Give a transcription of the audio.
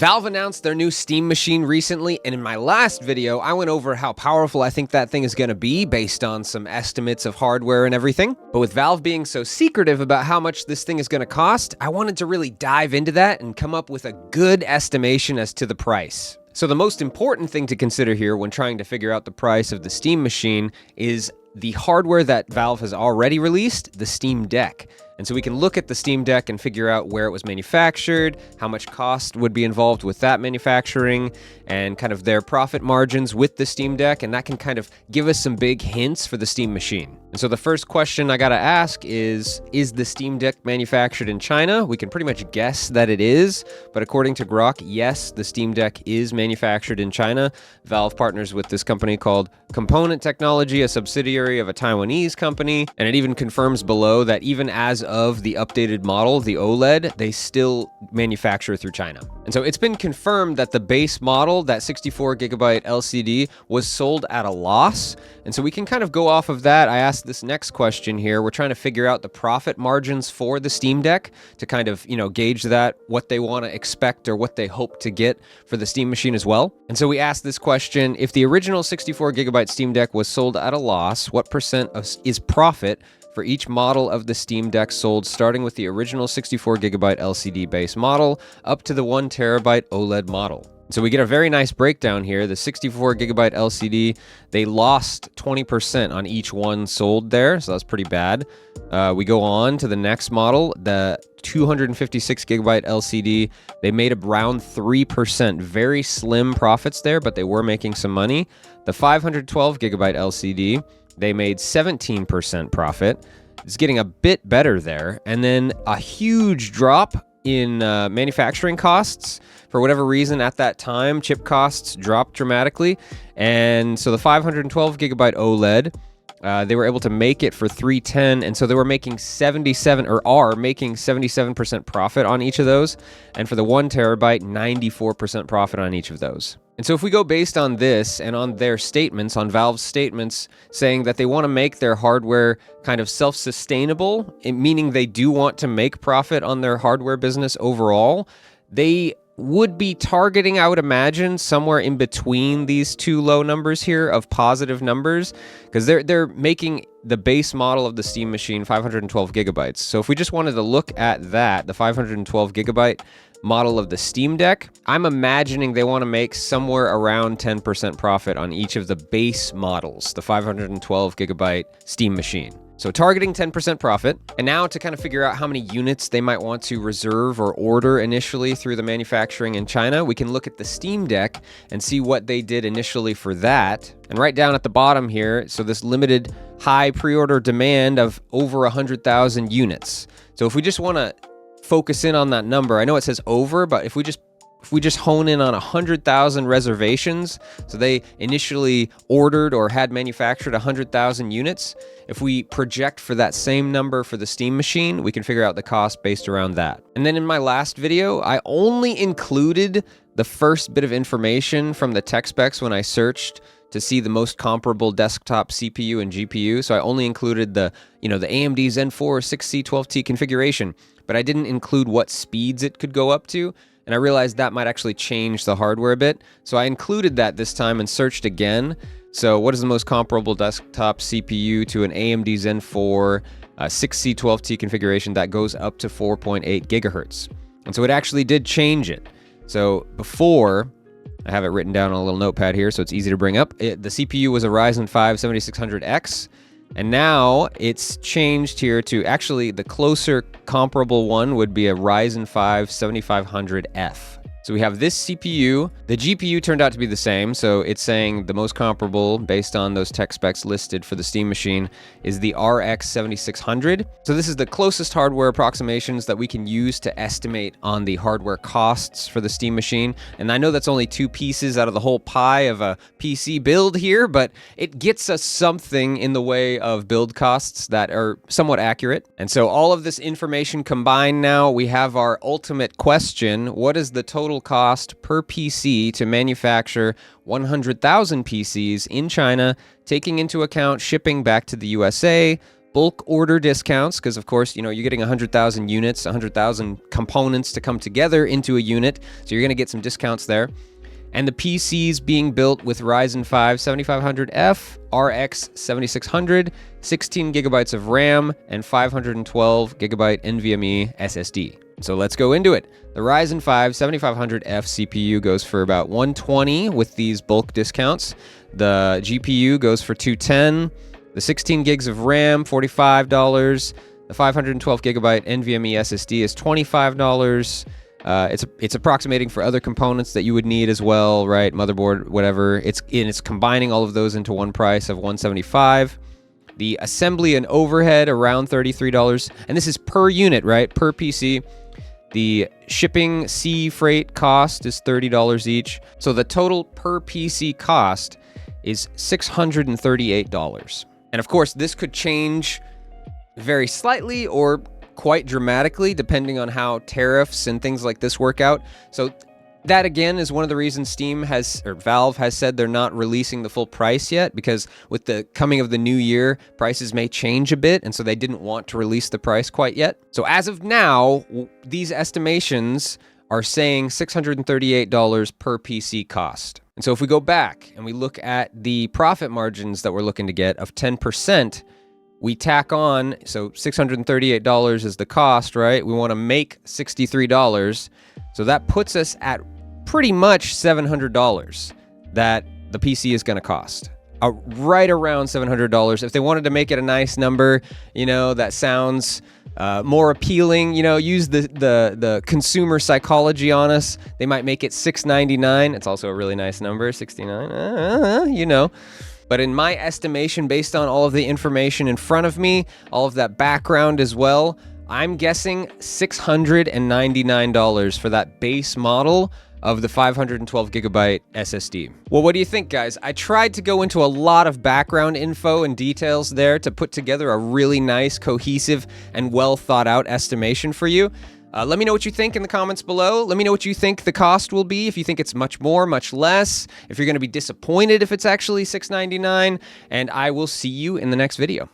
Valve announced their new Steam machine recently, and in my last video, I went over how powerful I think that thing is going to be based on some estimates of hardware and everything. But with Valve being so secretive about how much this thing is going to cost, I wanted to really dive into that and come up with a good estimation as to the price. So the most important thing to consider here when trying to figure out the price of the Steam machine is the hardware that Valve has already released, the Steam Deck. And so we can look at the Steam Deck and figure out where it was manufactured, how much cost would be involved with that manufacturing, and kind of their profit margins with the Steam Deck, and that can kind of give us some big hints for the Steam machine. And so the first question I gotta ask is the Steam Deck manufactured in China? We can pretty much guess that it is, but according to Grok, yes, the Steam Deck is manufactured in China. Valve partners with this company called Component Technology, a subsidiary of a Taiwanese company, and it even confirms below that even as of the updated model, the OLED, they still manufacture through China. And so it's been confirmed that the base model, that 64 gigabyte LCD, was sold at a loss. And so we can kind of go off of that. I asked this next question here. We're trying to figure out the profit margins for the Steam Deck to kind of, gauge that, what they want to expect or what they hope to get for the Steam machine as well. And so we asked this question: if the original 64 gigabyte Steam Deck was sold at a loss, what percent is profit for each model of the Steam Deck sold, starting with the original 64 gigabyte LCD base model up to the 1 terabyte OLED model? So we get a very nice breakdown here. The 64 gigabyte LCD, they lost 20% on each one sold there, so that's pretty bad. We go on to the next model, the 256 gigabyte LCD. They made around 3%, very slim profits there, but they were making some money. The 512 gigabyte LCD, they made 17% profit. It's getting a bit better there. And then a huge drop in manufacturing costs. For whatever reason, at that time, chip costs dropped dramatically. And so the 512 gigabyte OLED, they were able to make it for $310, and so they were making 77% profit on each of those. And for the 1 terabyte, 94% profit on each of those. And so if we go based on this and on their statements, on Valve's statements saying that they want to make their hardware kind of self-sustainable, meaning they do want to make profit on their hardware business overall, they would be targeting, I would imagine, somewhere in between these two low numbers here of positive numbers, because they're making the base model of the Steam machine 512 gigabytes. So if we just wanted to look at that, the 512 gigabyte model of the Steam Deck, I'm imagining they want to make somewhere around 10% profit on each of the base models, the 512 gigabyte Steam machine. So targeting 10% profit. And now to kind of figure out how many units they might want to reserve or order initially through the manufacturing in China, we can look at the Steam Deck and see what they did initially for that. And right down at the bottom here, so this limited high pre-order demand of over 100,000 units. So if we just want to focus in on that number, I know it says over, but if we just hone in on 100,000 reservations, so they initially ordered or had manufactured 100,000 units, if we project for that same number for the Steam machine, we can figure out the cost based around that. And then in my last video, I only included the first bit of information from the tech specs when I searched to see the most comparable desktop CPU and GPU. So I only included the AMD Zen 4 6C12T configuration, but I didn't include what speeds it could go up to. And I realized that might actually change the hardware a bit. So I included that this time and searched again. So what is the most comparable desktop CPU to an AMD Zen 4 6C12T configuration that goes up to 4.8 gigahertz? And so it actually did change it. So before, I have it written down on a little notepad here, so it's easy to bring up. The CPU was a Ryzen 5 7600X. And now it's changed here to actually the closer comparable one would be a Ryzen 5 7500F. So we have this CPU. The GPU turned out to be the same, so it's saying the most comparable based on those tech specs listed for the Steam machine is the RX 7600. So this is the closest hardware approximations that we can use to estimate on the hardware costs for the Steam machine. And I know that's only two pieces out of the whole pie of a PC build here, but it gets us something in the way of build costs that are somewhat accurate. And so all of this information combined now, we have our ultimate question: what is the total cost per PC to manufacture 100,000 PCs in China, taking into account shipping back to the USA, bulk order discounts, because of course, you're getting 100,000 units, 100,000 components to come together into a unit, so you're going to get some discounts there. And the PCs being built with Ryzen 5 7500F, RX 7600, 16 gigabytes of RAM, and 512 gigabyte NVMe SSD. So let's go into it. The Ryzen 5 7500F CPU goes for about $120 with these bulk discounts. The GPU goes for $210. The 16 gigs of RAM, $45. The 512 gigabyte NVMe SSD is $25. It's approximating for other components that you would need as well, right? Motherboard, whatever. It's combining all of those into one price of $175. The assembly and overhead around $33, and this is per unit, right? Per PC. The shipping sea freight cost is $30 each. So the total per PC cost is $638. And of course, this could change very slightly or quite dramatically depending on how tariffs and things like this work out. So that again is one of the reasons Valve has said they're not releasing the full price yet, because with the coming of the new year, prices may change a bit, and so they didn't want to release the price quite yet. So as of now, these estimations are saying $638 per PC cost. And so if we go back and we look at the profit margins that we're looking to get of 10%, we tack on, so $638 is the cost, right? We want to make $63. So that puts us at pretty much $700 that the PC is going to cost. Right around $700. If they wanted to make it a nice number, that sounds more appealing, use the consumer psychology on us, they might make it $699. It's also a really nice number, 69, But in my estimation, based on all of the information in front of me, all of that background as well, I'm guessing $699 for that base model of the 512 gigabyte SSD. Well, what do you think, guys? I tried to go into a lot of background info and details there to put together a really nice, cohesive, and well thought out estimation for you. Let me know what you think in the comments below. Let me know what you think the cost will be, if you think it's much more, much less, if you're going to be disappointed if it's actually $699, and I will see you in the next video.